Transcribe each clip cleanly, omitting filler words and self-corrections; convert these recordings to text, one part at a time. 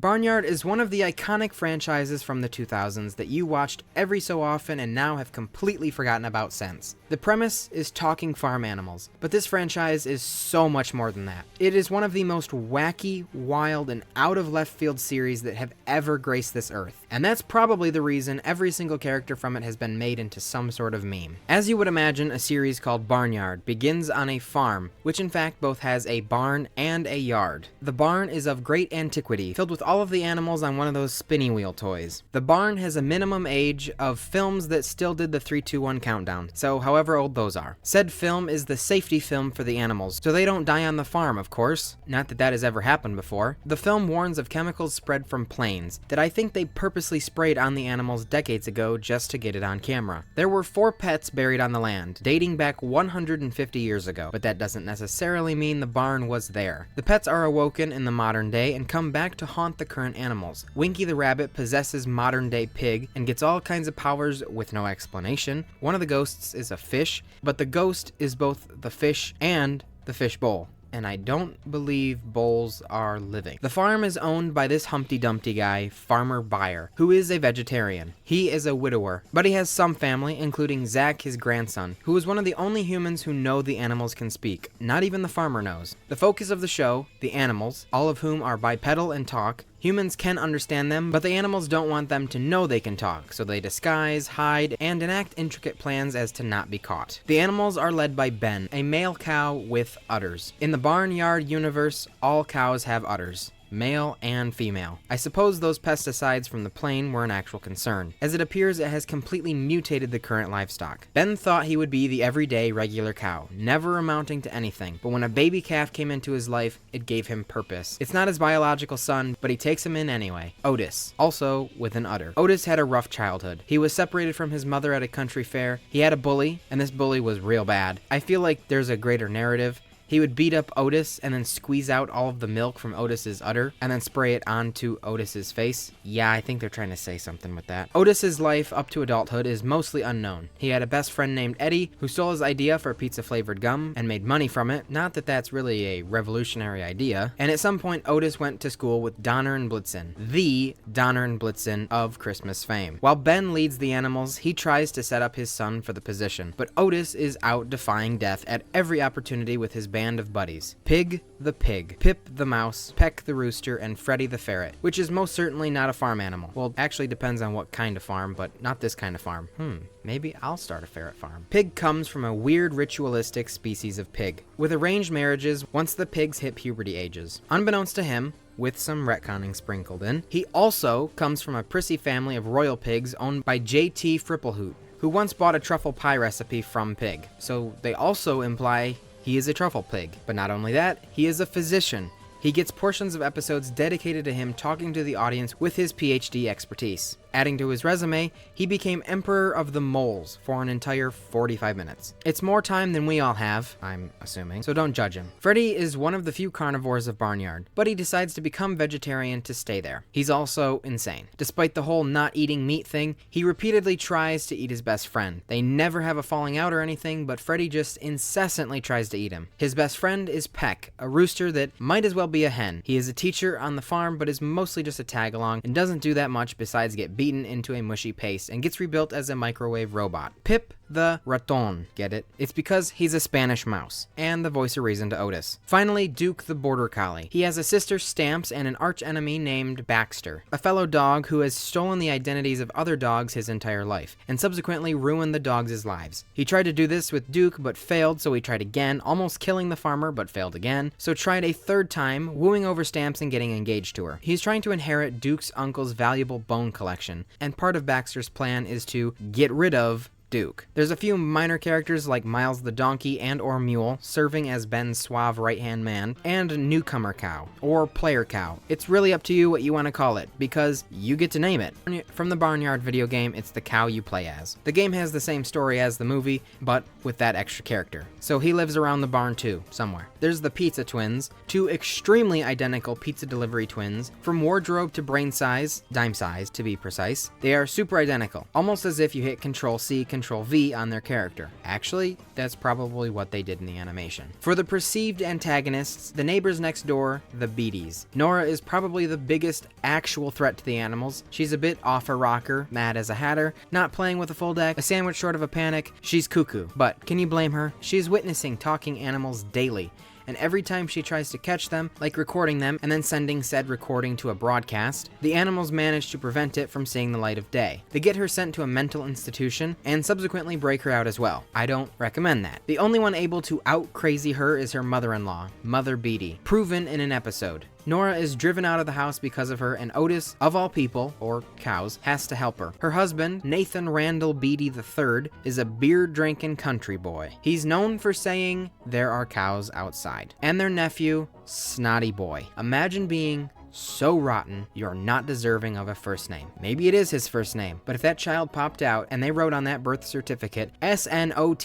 Barnyard is one of the iconic franchises from the 2000s that you watched every so often and now have completely forgotten about since. The premise is talking farm animals, but this franchise is so much more than that. It is one of the most wacky, wild, and out-of-left-field series that have ever graced this earth, and that's probably the reason every single character from it has been made into some sort of meme. As you would imagine, a series called Barnyard begins on a farm, which in fact both has a barn and a yard. The barn is of great antiquity, filled with all of the animals on one of those spinny wheel toys. The barn has a minimum age of films that still did the 3, 2, 1 countdown, so however old those are. Said film is the safety film for the animals, so they don't die on the farm, of course. Not that that has ever happened before. The film warns of chemicals spread from planes, that I think they purposely sprayed on the animals decades ago just to get it on camera. There were 4 pets buried on the land, dating back 150 years ago, but that doesn't necessarily mean the barn was there. The pets are awoken in the modern day and come back to haunt the current animals. Winky the rabbit possesses modern-day Pig and gets all kinds of powers with no explanation. One of the ghosts is a fish, but the ghost is both the fish and the fish bowl. And I don't believe bowls are living. The farm is owned by this Humpty Dumpty guy, Farmer Buyer, who is a vegetarian. He is a widower, but he has some family, including Zach, his grandson, who is one of the only humans who know the animals can speak. Not even the farmer knows. The focus of the show, the animals, all of whom are bipedal and talk. Humans can understand them, but the animals don't want them to know they can talk, so they disguise, hide, and enact intricate plans as to not be caught. The animals are led by Ben, a male cow with udders. In the Barnyard universe, all cows have udders. Male and female. I suppose those pesticides from the plane were an actual concern, as it appears it has completely mutated the current livestock. Ben thought he would be the everyday regular cow, never amounting to anything, but when a baby calf came into his life, it gave him purpose. It's not his biological son, but he takes him in anyway. Otis, also with an udder. Otis had a rough childhood. He was separated from his mother at a country fair. He had a bully, and this bully was real bad. I feel like there's a greater narrative. He would beat up Otis and then squeeze out all of the milk from Otis's udder and then spray it onto Otis's face. Yeah, I think they're trying to say something with that. Otis's life up to adulthood is mostly unknown. He had a best friend named Eddie who stole his idea for pizza-flavored gum and made money from it. Not that that's really a revolutionary idea. And at some point, Otis went to school with Donner and Blitzen, the Donner and Blitzen of Christmas fame. While Ben leads the animals, he tries to set up his son for the position, but Otis is out defying death at every opportunity with his band of buddies. Pig the pig, Pip the mouse, Peck the rooster, and Freddy the ferret, which is most certainly not a farm animal. Well, actually depends on what kind of farm, but not this kind of farm. Maybe I'll start a ferret farm. Pig comes from a weird ritualistic species of pig, with arranged marriages once the pigs hit puberty ages. Unbeknownst to him, with some retconning sprinkled in, he also comes from a prissy family of royal pigs owned by J.T. Fripplehoot, who once bought a truffle pie recipe from Pig. So they also imply he is a truffle pig. But not only that, he is a physician. He gets portions of episodes dedicated to him talking to the audience with his PhD expertise. Adding to his resume, he became Emperor of the Moles for an entire 45 minutes. It's more time than we all have, I'm assuming, so don't judge him. Freddy is one of the few carnivores of Barnyard, but he decides to become vegetarian to stay there. He's also insane. Despite the whole not eating meat thing, he repeatedly tries to eat his best friend. They never have a falling out or anything, but Freddy just incessantly tries to eat him. His best friend is Peck, a rooster that might as well be a hen. He is a teacher on the farm, but is mostly just a tag-along and doesn't do that much besides get beaten into a mushy paste and gets rebuilt as a microwave robot. Pip the raton. Get it? It's because he's a Spanish mouse, and the voice of reason to Otis. Finally, Duke the border collie. He has a sister Stamps and an arch-enemy named Baxter, a fellow dog who has stolen the identities of other dogs his entire life, and subsequently ruined the dogs' lives. He tried to do this with Duke, but failed, so he tried again, almost killing the farmer, but failed again, so tried a third time, wooing over Stamps and getting engaged to her. He's trying to inherit Duke's uncle's valuable bone collection, and part of Baxter's plan is to get rid of Duke. There's a few minor characters like Miles the donkey and or mule serving as Ben's suave right-hand man, and newcomer cow, or player cow. It's really up to you what you want to call it, because you get to name it. From the Barnyard video game, it's the cow you play as. The game has the same story as the movie, but with that extra character. So he lives around the barn too, somewhere. There's the Pizza Twins, two extremely identical pizza delivery twins, from wardrobe to brain size, dime size to be precise. They are super identical, almost as if you hit Control-C, Ctrl-V on their character. Actually, that's probably what they did in the animation. For the perceived antagonists, the neighbors next door, the Beaties. Nora is probably the biggest actual threat to the animals. She's a bit off her rocker, mad as a hatter, not playing with a full deck, a sandwich short of a panic. She's cuckoo. But can you blame her? She's witnessing talking animals daily. And every time she tries to catch them, like recording them and then sending said recording to a broadcast, the animals manage to prevent it from seeing the light of day. They get her sent to a mental institution and subsequently break her out as well. I don't recommend that. The only one able to out-crazy her is her mother-in-law, Mother Beatty, proven in an episode. Nora is driven out of the house because of her, and Otis, of all people, or cows, has to help her. Her husband, Nathan Randall Beatty III, is a beer-drinking country boy. He's known for saying, "There are cows outside." And their nephew, Snotty Boy. Imagine being so rotten, you're not deserving of a first name. Maybe it is his first name, but if that child popped out and they wrote on that birth certificate, Snottyboy,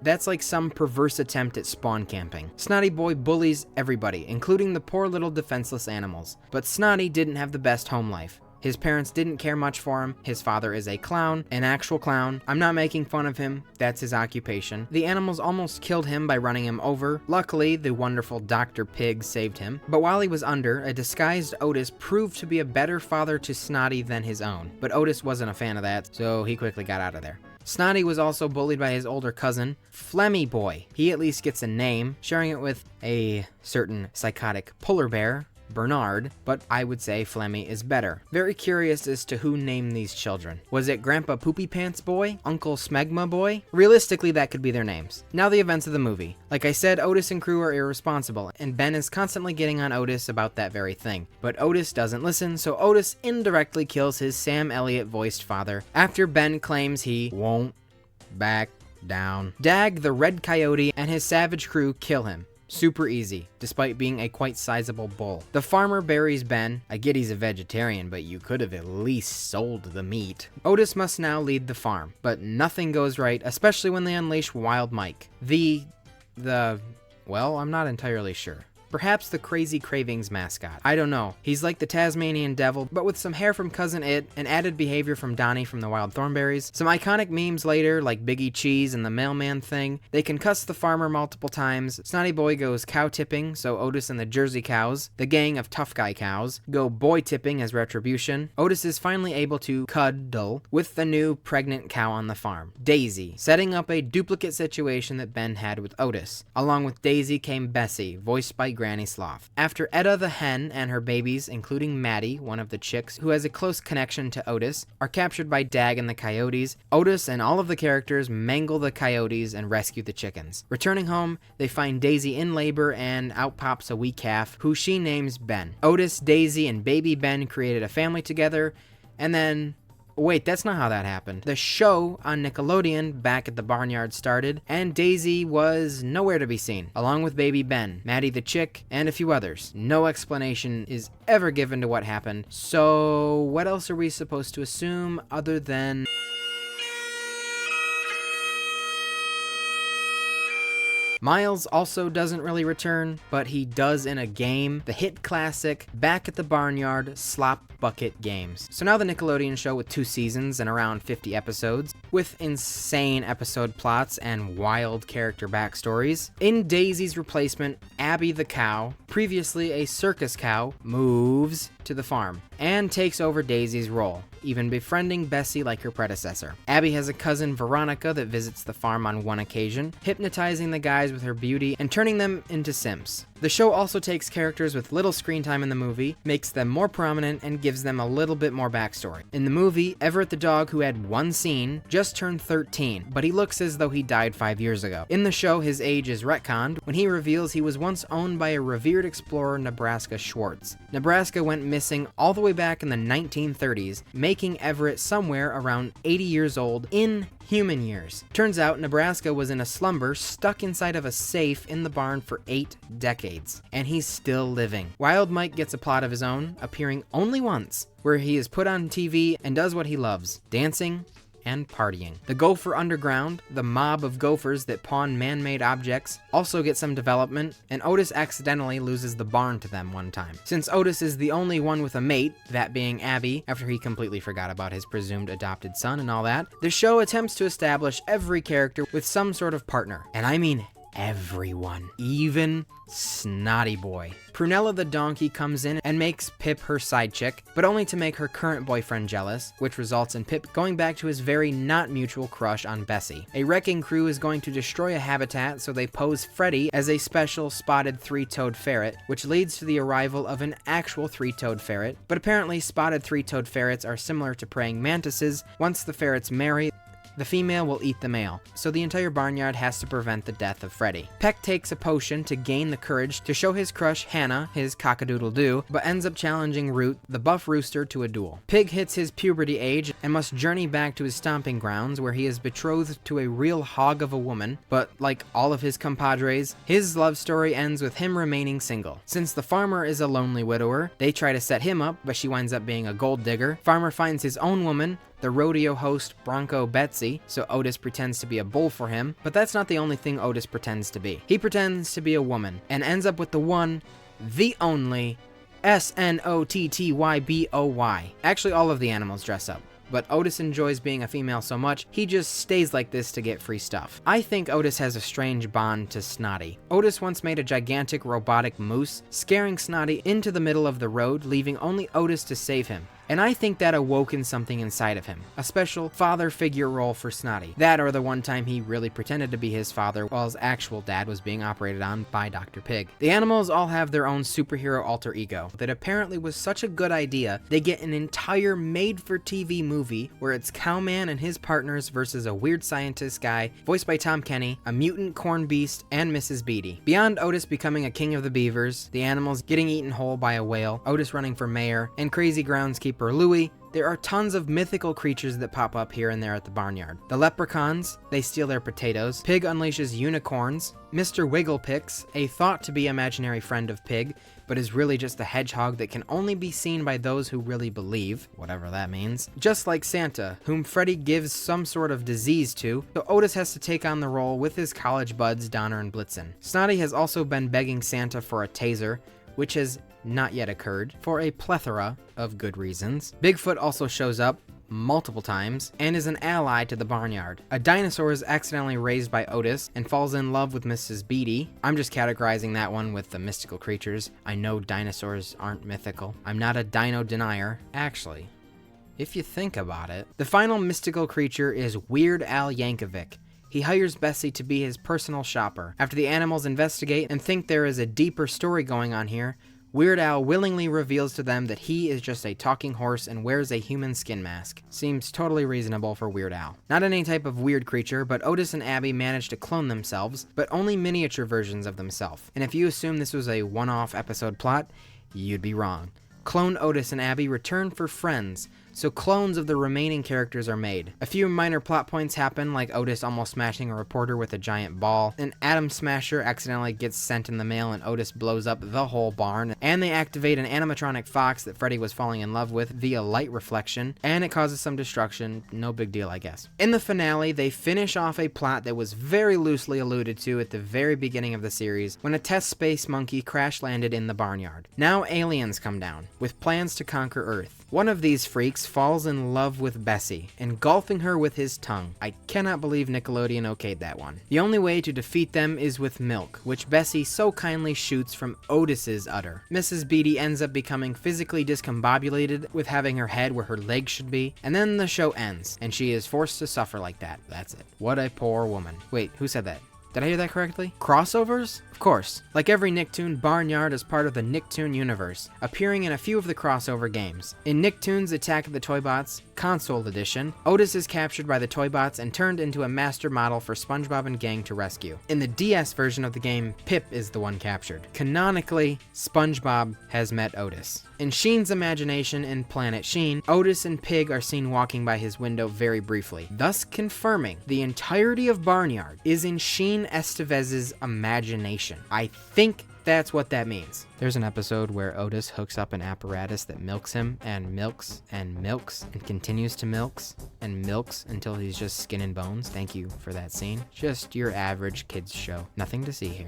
that's like some perverse attempt at spawn camping. Snotty Boy bullies everybody, including the poor little defenseless animals. But Snotty didn't have the best home life. His parents didn't care much for him. His father is a clown, an actual clown. I'm not making fun of him, that's his occupation. The animals almost killed him by running him over. Luckily, the wonderful Dr. Pig saved him. But while he was under, a disguised Otis proved to be a better father to Snotty than his own. But Otis wasn't a fan of that, so he quickly got out of there. Snotty was also bullied by his older cousin, Flemmy Boy. He at least gets a name, sharing it with a certain psychotic polar bear, Barnyard, but I would say Flemmy is better. Very curious as to who named these children. Was it Grandpa Poopy Pants Boy? Uncle Smegma Boy? Realistically, that could be their names. Now the events of the movie. Like I said, Otis and crew are irresponsible, and Ben is constantly getting on Otis about that very thing. But Otis doesn't listen, so Otis indirectly kills his Sam Elliott-voiced father after Ben claims he won't back down. Dag, the red coyote, and his savage crew kill him. Super easy, despite being a quite sizable bull. The farmer buries Ben. I get he's a vegetarian, but you could have at least sold the meat. Otis must now lead the farm, but nothing goes right, especially when they unleash Wild Mike. Well, I'm not entirely sure. Perhaps the Crazy Cravings mascot. I don't know. He's like the Tasmanian devil, but with some hair from Cousin It, and added behavior from Donnie from the Wild Thornberries. Some iconic memes later, like Biggie Cheese and the mailman thing. They concuss the farmer multiple times. Snotty Boy goes cow tipping, so Otis and the Jersey cows, the gang of tough guy cows, go boy tipping as retribution. Otis is finally able to cuddle with the new pregnant cow on the farm, Daisy, setting up a duplicate situation that Ben had with Otis. Along with Daisy came Bessie, voiced by Granny Sloth. After Etta the hen and her babies, including Maddie, one of the chicks, who has a close connection to Otis, are captured by Dag and the coyotes, Otis and all of the characters mangle the coyotes and rescue the chickens. Returning home, they find Daisy in labor and out pops a wee calf, who she names Ben. Otis, Daisy, and baby Ben created a family together, and then... Wait, that's not how that happened. The show on Nickelodeon back at the Barnyard started, and Daisy was nowhere to be seen, along with baby Ben, Maddie the chick, and a few others. No explanation is ever given to what happened, so what else are we supposed to assume other than... Miles also doesn't really return, but he does in a game, the hit classic Back at the Barnyard Slop Bucket Games. So now the Nickelodeon show with 2 seasons and around 50 episodes, with insane episode plots and wild character backstories. In Daisy's replacement, Abby the cow, previously a circus cow, moves to the farm and takes over Daisy's role, even befriending Bessie like her predecessor. Abby has a cousin, Veronica, that visits the farm on one occasion, hypnotizing the guys with her beauty and turning them into simps. The show also takes characters with little screen time in the movie, makes them more prominent, and gives them a little bit more backstory. In the movie, Everett the dog, who had one scene, just turned 13, but he looks as though he died 5 years ago. In the show, his age is retconned when he reveals he was once owned by a revered explorer, Nebraska Schwartz. Nebraska went missing all the way back in the 1930s, making Everett somewhere around 80 years old in human years. Turns out Nebraska was in a slumber stuck inside of a safe in the barn for 8 decades, and he's still living. Wild Mike gets a plot of his own, appearing only once, where he is put on TV and does what he loves, dancing and partying. The Gopher Underground, the mob of gophers that pawn man-made objects, also get some development, and Otis accidentally loses the barn to them one time. Since Otis is the only one with a mate, that being Abby, after he completely forgot about his presumed adopted son and all that, the show attempts to establish every character with some sort of partner. And I mean everyone, even Snotty Boy. Prunella the donkey comes in and makes Pip her side chick, but only to make her current boyfriend jealous, which results in Pip going back to his very not mutual crush on Bessie. A wrecking crew is going to destroy a habitat, so they pose Freddy as a special spotted three-toed ferret, which leads to the arrival of an actual three-toed ferret, but apparently spotted three-toed ferrets are similar to praying mantises. Once the ferrets marry, the female will eat the male, so the entire barnyard has to prevent the death of Freddy. Peck takes a potion to gain the courage to show his crush Hannah his cock-a-doodle-doo, but ends up challenging Root, the buff rooster, to a duel. Pig hits his puberty age and must journey back to his stomping grounds where he is betrothed to a real hog of a woman, but like all of his compadres, his love story ends with him remaining single. Since the farmer is a lonely widower, they try to set him up, but she winds up being a gold digger. Farmer finds his own woman, the rodeo host Bronco Betsy, so Otis pretends to be a bull for him, but that's not the only thing Otis pretends to be. He pretends to be a woman, and ends up with the one, the only, Snottyboy. Actually, all of the animals dress up, but Otis enjoys being a female so much, he just stays like this to get free stuff. I think Otis has a strange bond to Snotty. Otis once made a gigantic robotic moose, scaring Snotty into the middle of the road, leaving only Otis to save him. And I think that awoken something inside of him. A special father figure role for Snotty. That or the one time he really pretended to be his father while his actual dad was being operated on by Dr. Pig. The animals all have their own superhero alter ego that apparently was such a good idea, they get an entire made-for-TV movie where it's Cowman and his partners versus a weird scientist guy, voiced by Tom Kenny, a mutant corn beast, and Mrs. Beatty. Beyond Otis becoming a king of the beavers, the animals getting eaten whole by a whale, Otis running for mayor, and crazy groundskeeper Louie, there are tons of mythical creatures that pop up here and there at the barnyard. The leprechauns, they steal their potatoes. Pig unleashes unicorns. Mr. Wigglepix, a thought to be imaginary friend of Pig, but is really just a hedgehog that can only be seen by those who really believe, whatever that means. Just like Santa, whom Freddy gives some sort of disease to, so Otis has to take on the role with his college buds Donner and Blitzen. Snotty has also been begging Santa for a taser, which has not yet occurred, for a plethora of good reasons. Bigfoot also shows up multiple times and is an ally to the barnyard. A dinosaur is accidentally raised by Otis and falls in love with Mrs. Beatty. I'm just categorizing that one with the mystical creatures. I know dinosaurs aren't mythical. I'm not a dino denier. Actually, if you think about it, the final mystical creature is Weird Al Yankovic. He hires Bessie to be his personal shopper. After the animals investigate and think there is a deeper story going on here, Weird Al willingly reveals to them that he is just a talking horse and wears a human skin mask. Seems totally reasonable for Weird Al. Not any type of weird creature, but Otis and Abby managed to clone themselves, but only miniature versions of themselves. And if you assume this was a one-off episode plot, you'd be wrong. Clone Otis and Abby return for friends, so clones of the remaining characters are made. A few minor plot points happen, like Otis almost smashing a reporter with a giant ball, an Atom Smasher accidentally gets sent in the mail and Otis blows up the whole barn, and they activate an animatronic fox that Freddy was falling in love with via light reflection, and it causes some destruction. No big deal, I guess. In the finale, they finish off a plot that was very loosely alluded to at the very beginning of the series, when a test space monkey crash landed in the barnyard. Now aliens come down, with plans to conquer Earth. One of these freaks falls in love with Bessie, engulfing her with his tongue. I cannot believe Nickelodeon okayed that one. The only way to defeat them is with milk, which Bessie so kindly shoots from Otis's udder. Mrs. Beatty ends up becoming physically discombobulated, with having her head where her legs should be, and then the show ends, and she is forced to suffer like that. That's it. What a poor woman. Wait, who said that? Did I hear that correctly? Crossovers? Of course. Like every Nicktoon, Barnyard is part of the Nicktoon universe, appearing in a few of the crossover games. In Nicktoons Attack of the Toybots Console Edition, Otis is captured by the Toybots and turned into a master model for SpongeBob and gang to rescue. In the DS version of the game, Pip is the one captured. Canonically, SpongeBob has met Otis. In Sheen's imagination in Planet Sheen, Otis and Pig are seen walking by his window very briefly, thus confirming the entirety of Barnyard is in Sheen Estevez's imagination. I think That's what that means. There's an episode where Otis hooks up an apparatus that milks him and milks and milks and continues to milks and milks until he's just skin and bones. Thank you for that scene. Just your average kids show. Nothing to see here.